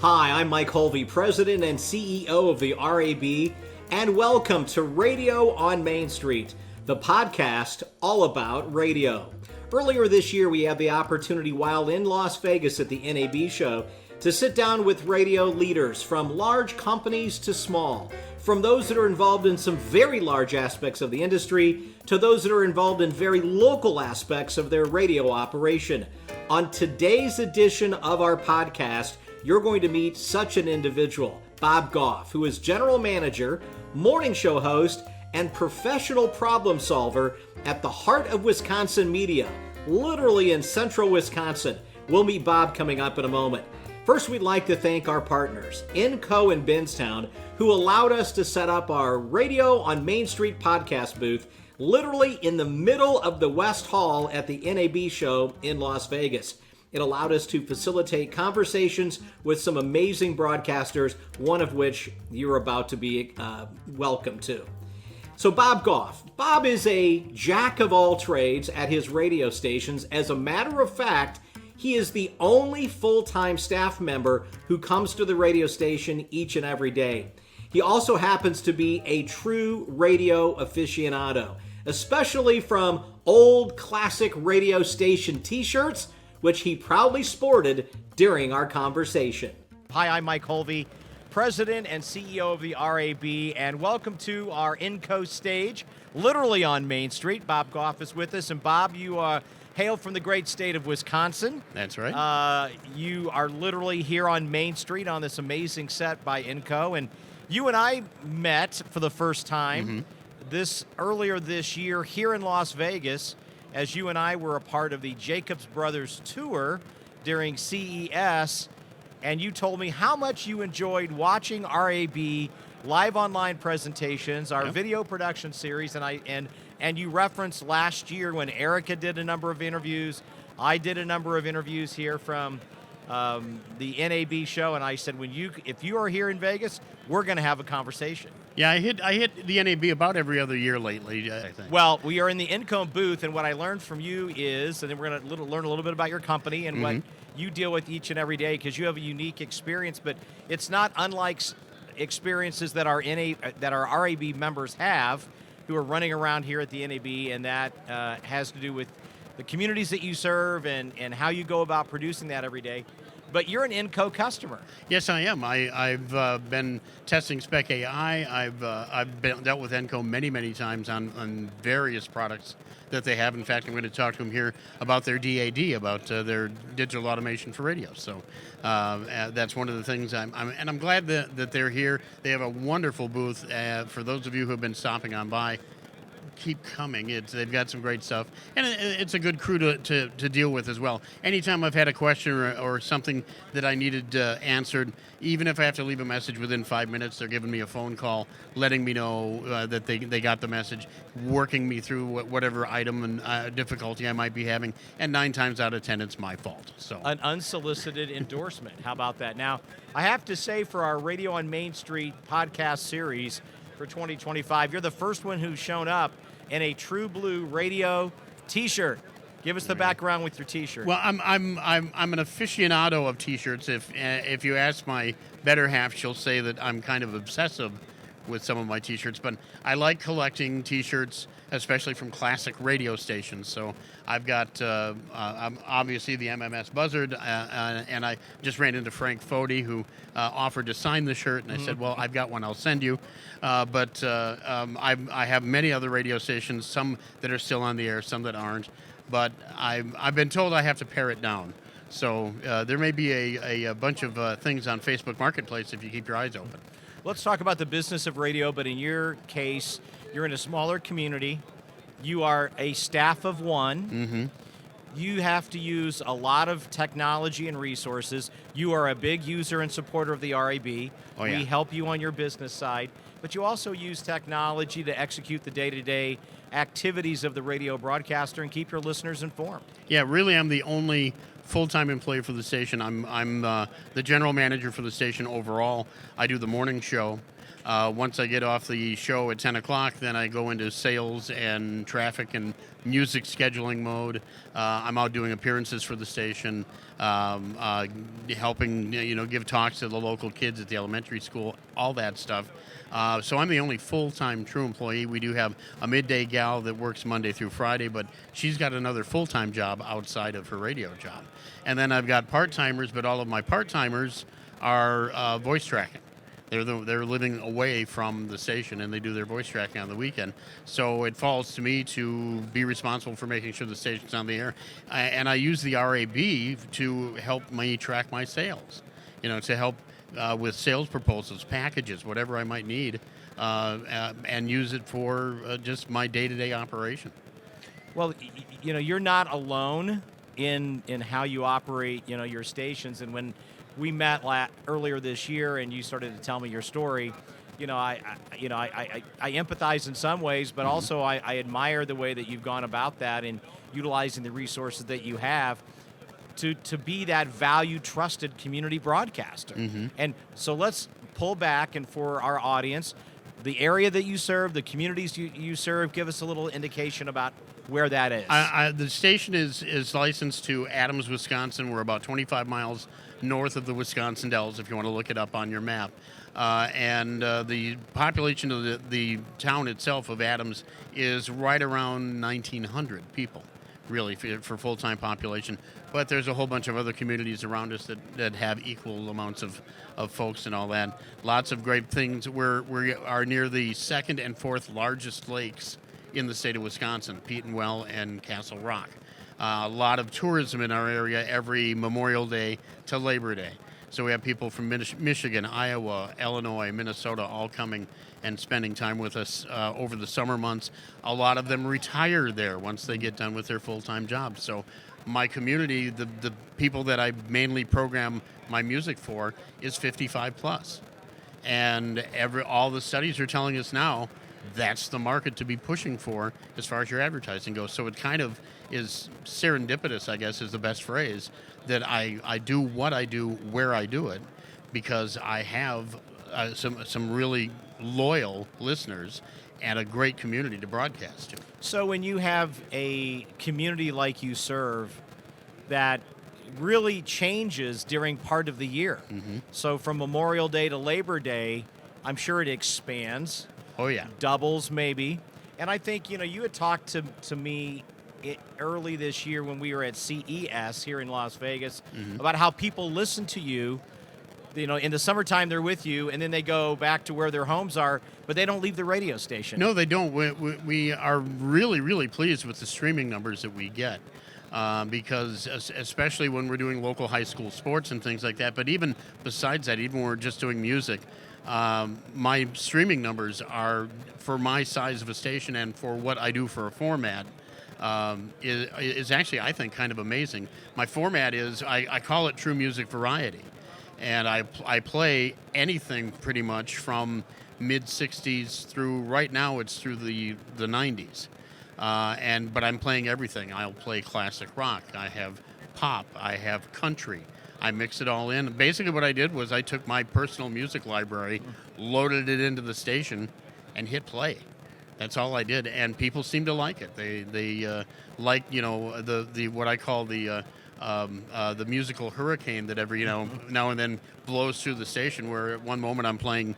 Hi, I'm Mike Hulvey, President and CEO of the RAB, and welcome to Radio on Main Street, the podcast all about radio. Earlier this year, we had the opportunity while in Las Vegas at the NAB Show to sit down with radio leaders from large companies to small, from those that are involved in some very large aspects of the industry to those that are involved in very local aspects of their radio operation. On today's edition of our podcast, you're going to meet such an individual, Bob Goff, who is general manager, morning show host, and professional problem solver at the heart of Wisconsin media, literally in central Wisconsin. We'll meet Bob coming up in a moment. First, we'd like to thank our partners, NCO in Benstown, who allowed us to set up our Radio on Main Street podcast booth literally in the middle of the West Hall at the NAB Show in Las Vegas. It allowed us to facilitate conversations with some amazing broadcasters, one of which you're about to be welcome to. So Bob Goff. Bob is a jack of all trades at his radio stations. As a matter of fact, he is the only full-time staff member who comes to the radio station each and every day. He also happens to be a true radio aficionado, especially from old classic radio station t-shirts, which he proudly sported during our conversation. Hi, I'm Mike Hulvey, President and CEO of the RAB, and welcome to our NCO stage, literally on Main Street. Bob Goff is with us, and Bob, you hail from the great state of Wisconsin. That's right. You are literally here on Main Street on this amazing set by NCO, and you and I met for the first time earlier this year here in Las Vegas, as you and I were a part of the Jacobs Brothers tour during CES, and you told me how much you enjoyed watching RAB live online presentations, our video production series, and you referenced last year when Erica did a number of interviews. I did a number of interviews here from the NAB show, and I said, if you are here in Vegas, we're going to have a conversation. Yeah, I hit the NAB about every other year lately, I think. Well, we are in the NCO booth, and what I learned from you is, and then we're going to learn a little bit about your company and what you deal with each and every day, because you have a unique experience, but it's not unlike experiences that our RAB members have who are running around here at the NAB, and that has to do with the communities that you serve and how you go about producing that every day. But you're an NCO customer. Yes, I am. I've been testing Spec AI. I've dealt with NCO many times on various products that they have. In fact, I'm going to talk to them here about their DAD, about their digital automation for radio. So that's one of the things I'm glad that they're here. They have a wonderful booth. For those of you who have been stopping on by, keep coming. They've got some great stuff, and it's a good crew to deal with as well. Anytime I've had a question or something that I needed answered, even if I have to leave a message within 5 minutes, they're giving me a phone call, letting me know that they got the message, working me through whatever item and difficulty I might be having, and 9 times out of 10, it's my fault. So an unsolicited endorsement. How about that? Now, I have to say, for our Radio on Main Street podcast series for 2025, you're the first one who's shown up in a True Blue radio T-shirt. Give us the background with your T-shirt. Well, I'm an aficionado of T-shirts. If you ask my better half, she'll say that I'm kind of obsessive with some of my T-shirts. But I like collecting T-shirts, especially from classic radio stations. So I've got I'm obviously the MMS Buzzard, and I just ran into Frank Fody, who offered to sign the shirt, and I said, well, I've got one, I'll send you. But I have many other radio stations, some that are still on the air, some that aren't. But I've been told I have to pare it down. So there may be a bunch of things on Facebook Marketplace if you keep your eyes open. Let's talk about the business of radio, but in your case, you're in a smaller community. You are a staff of one. You have to use a lot of technology and resources. You are a big user and supporter of the RAB. Oh, yeah. We help you on your business side, but you also use technology to execute the day-to-day activities of the radio broadcaster and keep your listeners informed. Yeah, really, I'm the only full-time employee for the station. I'm the general manager for the station overall. I do the morning show. Once I get off the show at 10 o'clock, then I go into sales and traffic and music scheduling mode. I'm out doing appearances for the station, helping give talks to the local kids at the elementary school, all that stuff. So I'm the only full-time true employee. We do have a midday gal that works Monday through Friday, but she's got another full-time job outside of her radio job. And then I've got part-timers, but all of my part-timers are voice tracking. They're living away from the station, and they do their voice tracking on the weekend. So it falls to me to be responsible for making sure the station's on the air. And I use the RAB to help me track my sales, to help with sales proposals, packages, whatever I might need, and use it for just my day-to-day operation. Well, you're not alone in how you operate, your stations. And when we met earlier this year, and you started to tell me your story, I empathize in some ways, but also I admire the way that you've gone about that and utilizing the resources that you have to be that valued, trusted community broadcaster. And so let's pull back, and for our audience, the area that you serve, the communities you serve, give us a little indication about where that is. The station is licensed to Adams, Wisconsin. We're about 25 miles north of the Wisconsin Dells, if you want to look it up on your map. And the population of the town itself of Adams is right around 1,900 people, really, for full-time population. But there's a whole bunch of other communities around us that have equal amounts of folks and all that. Lots of great things. We are near the second and fourth largest lakes in the state of Wisconsin, Petenwell and Castle Rock. A lot of tourism in our area every Memorial Day to Labor Day. So we have people from Michigan, Iowa, Illinois, Minnesota all coming and spending time with us over the summer months. A lot of them retire there once they get done with their full-time jobs. So my community, the people that I mainly program my music for, is 55 plus. And all the studies are telling us now that's the market to be pushing for as far as your advertising goes. So it kind of is serendipitous, I guess is the best phrase, that I do what I do where I do it, because I have some really loyal listeners and a great community to broadcast to. So when you have a community like you serve that really changes during part of the year, so from Memorial Day to Labor Day, I'm sure it expands. Oh, yeah. Doubles, maybe. And I think, you had talked to me early this year when we were at CES here in Las Vegas about how people listen to you. In the summertime, they're with you, and then they go back to where their homes are, but they don't leave the radio station. No, they don't. We are really, really pleased with the streaming numbers that we get. Because especially when we're doing local high school sports and things like that, but even besides that, even when we're just doing music, my streaming numbers are, for my size of a station and for what I do for a format, is actually, I think, kind of amazing. My format is, I call it True Music Variety. And I play anything pretty much from mid-'60s through, right now it's through the 90s. But I'm playing everything. I'll play classic rock. I have pop. I have country. I mix it all in. Basically what I did was I took my personal music library, loaded it into the station, and hit play. That's all I did, and people seem to like it. They like, the what I call the musical hurricane that every now and then blows through the station, where at one moment I'm playing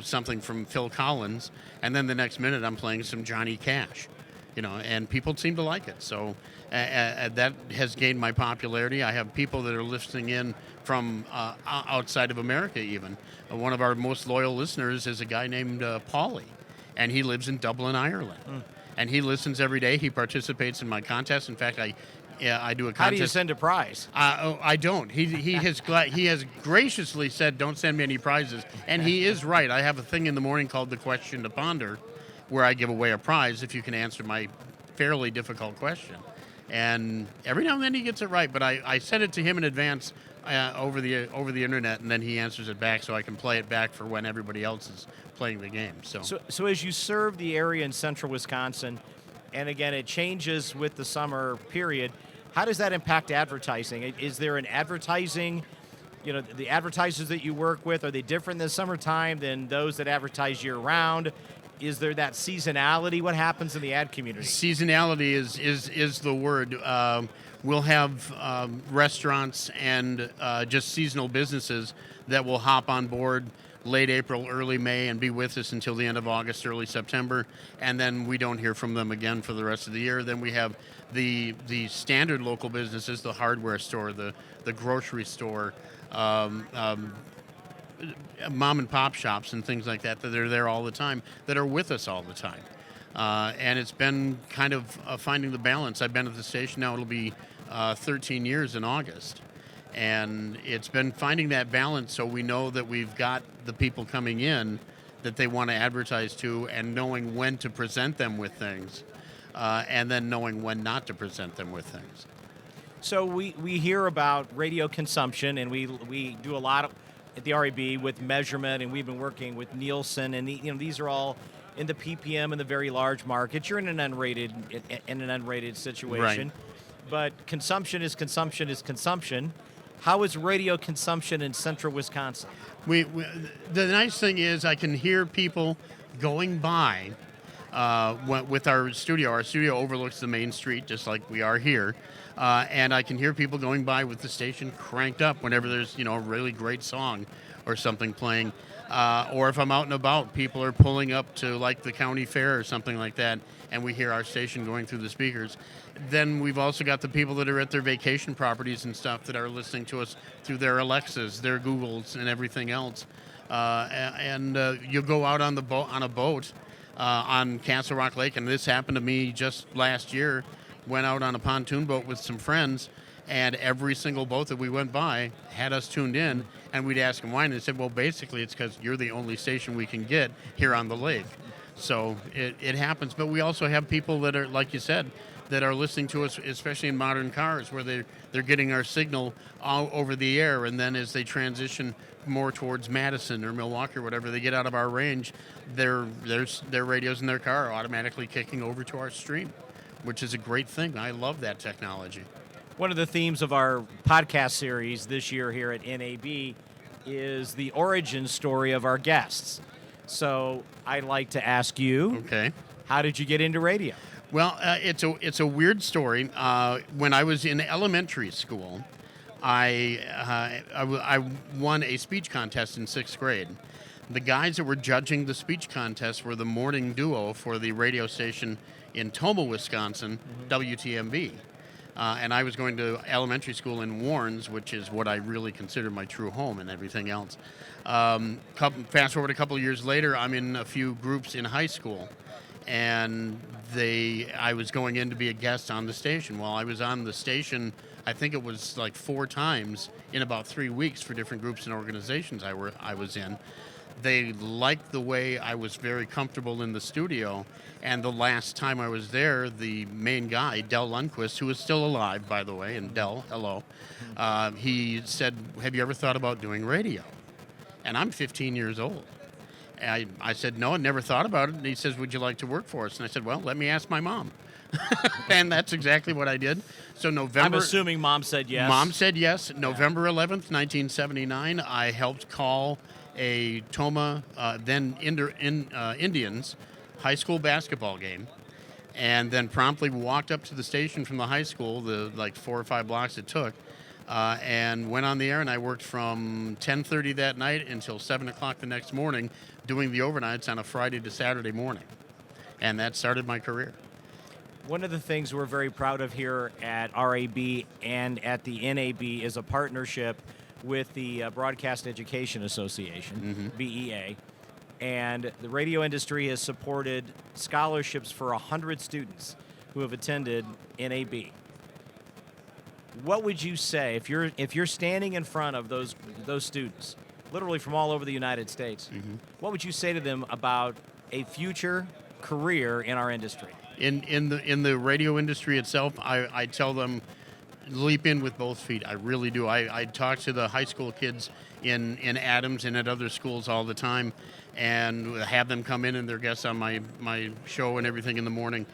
something from Phil Collins, and then the next minute I'm playing some Johnny Cash. And people seem to like it. So that has gained my popularity. I have people that are listening in from outside of America even. One of our most loyal listeners is a guy named Paulie, and he lives in Dublin, Ireland. And he listens every day. He participates in my contest. In fact, I do a contest. How do you send a prize? I don't. He has graciously said, don't send me any prizes. And he is right. I have a thing in the morning called The Question to Ponder, where I give away a prize if you can answer my fairly difficult question. And every now and then he gets it right, but I send it to him in advance over the internet, and then he answers it back so I can play it back for when everybody else is playing the game. So as you serve the area in central Wisconsin, and again, it changes with the summer period, how does that impact advertising? Is there an advertising the advertisers that you work with, are they different in the summertime than those that advertise year round? Is there that seasonality? What happens in the ad community? Seasonality is the word. We'll have restaurants and just seasonal businesses that will hop on board late April, early May, and be with us until the end of August, early September, and then we don't hear from them again for the rest of the year. Then we have the standard local businesses, the hardware store, the grocery store, mom and pop shops and things like that that are there all the time, that are with us all the time. And it's been kind of finding the balance. I've been at the station now, it'll be 13 years in August. And it's been finding that balance so we know that we've got the people coming in that they want to advertise to, and knowing when to present them with things, and then knowing when not to present them with things. So we hear about radio consumption, and we do a lot at the RAB with measurement, and we've been working with Nielsen, and these are all in the PPM and the very large markets. You're in an unrated situation, Right. But consumption is consumption is consumption. How is radio consumption in central Wisconsin? We the nice thing is I can hear people going by with our studio. Our studio overlooks the main street, just like we are here, and I can hear people going by with the station cranked up whenever there's a really great song or something playing, or if I'm out and about, people are pulling up to like the county fair or something like that, and we hear our station going through the speakers. Then we've also got the people that are at their vacation properties and stuff that are listening to us through their Alexas, their Googles, and everything else. And you'll go out on a boat on Castle Rock Lake, and this happened to me just last year. Went out on a pontoon boat with some friends, and every single boat that we went by had us tuned in, and we'd ask them why, and they said, well, basically it's because you're the only station we can get here on the lake. So it happens, but we also have people that are, like you said, that are listening to us, especially in modern cars, where they're getting our signal all over the air, and then as they transition more towards Madison or Milwaukee or whatever, they get out of our range, their radios in their car are automatically kicking over to our stream, which is a great thing. I love that technology. One of the themes of our podcast series this year here at NAB is the origin story of our guests. So I'd like to ask you, Okay. How did you get into radio? Well, it's a weird story. When I was in elementary school, I won a speech contest in 6th grade. The guys that were judging the speech contest were the morning duo for the radio station in Tomah, Wisconsin, WTMB. And I was going to elementary school in Warrens, which is what I really consider my true home and everything else. Fast forward a couple of years later, I'm in a few groups in high school, and I was going in to be a guest on the station. Well, I was on the station, I think it was like 4 times in about 3 weeks for different groups and organizations I was in. They liked the way I was very comfortable in the studio, and the last time I was there, the main guy, Del Lundquist, who is still alive, by the way, and Del, hello, he said, have you ever thought about doing radio? And I'm 15 years old. I said, no, I never thought about it. And he says, would you like to work for us? And I said, well, let me ask my mom. And that's exactly what I did. So November... I'm assuming Mom said yes. Mom said yes. November 11th, 1979, I helped call a Tomah, then Indians, high school basketball game, and then promptly walked up to the station from the high school, the like 4 or 5 blocks it took, and went on the air, and I worked from 10:30 that night until 7 o'clock the next morning, doing the overnights on a Friday to Saturday morning. And that started my career. One of the things we're very proud of here at RAB and at the NAB is a partnership with the Broadcast Education Association, BEA. And the radio industry has supported scholarships for 100 students who have attended NAB. What would you say if you're standing in front of those students, literally from all over the United States? What would you say to them about a future career in our industry? In the radio industry itself, I tell them, leap in with both feet. I really do. I talk to the high school kids in Adams and at other schools all the time, and have them come in and they're guests on my show and everything in the morning.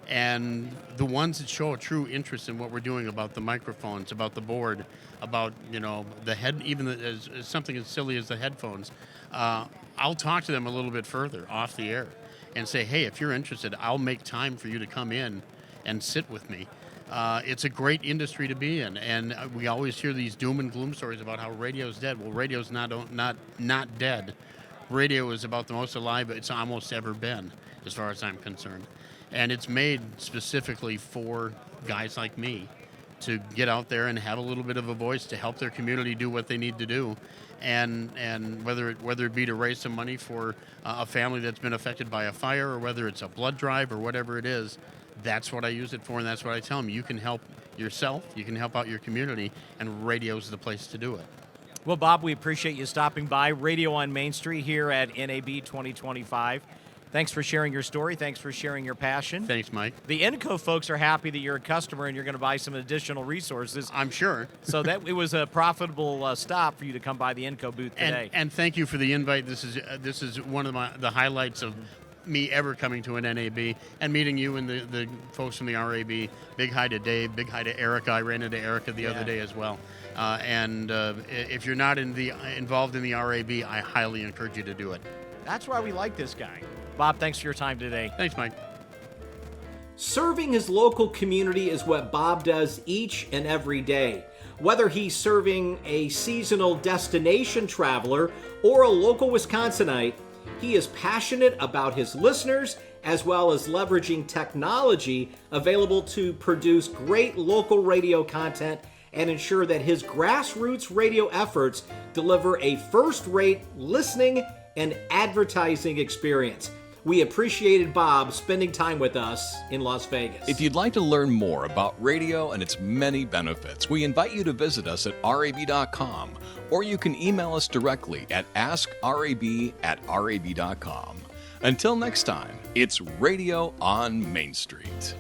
And the ones that show a true interest in what we're doing, about the microphones, about the board, about, the head, even as something as silly as the headphones, I'll talk to them a little bit further off the air and say, hey, if you're interested, I'll make time for you to come in and sit with me. It's a great industry to be in, and we always hear these doom and gloom stories about how radio's dead. Well, radio's not dead. Radio is about the most alive it's almost ever been, as far as I'm concerned. And it's made specifically for guys like me to get out there and have a little bit of a voice to help their community do what they need to do. And whether it be to raise some money for a family that's been affected by a fire, or whether it's a blood drive or whatever it is, that's what I use it for, and that's what I tell them. You can help yourself, you can help out your community, and radio's the place to do it. Well, Bob, we appreciate you stopping by Radio on Main Street here at NAB 2025. Thanks for sharing your story. Thanks for sharing your passion. Thanks, Mike. The Enco folks are happy that you're a customer and you're going to buy some additional resources. I'm sure. So that it was a profitable stop for you to come by the Enco booth today. And thank you for the invite. This is one of the highlights of me ever coming to an NAB and meeting you and the folks from the RAB. Big hi to Dave. Big hi to Erica. I ran into Erica the other day as well. And if you're not involved in the RAB, I highly encourage you to do it. That's why we like this guy. Bob, thanks for your time today. Thanks, Mike. Serving his local community is what Bob does each and every day. Whether he's serving a seasonal destination traveler or a local Wisconsinite, he is passionate about his listeners, as well as leveraging technology available to produce great local radio content and ensure that his grassroots radio efforts deliver a first-rate listening and advertising experience. We appreciated Bob spending time with us in Las Vegas. If you'd like to learn more about radio and its many benefits, we invite you to visit us at rab.com, or you can email us directly at askrab@rab.com. Until next time, it's Radio on Main Street.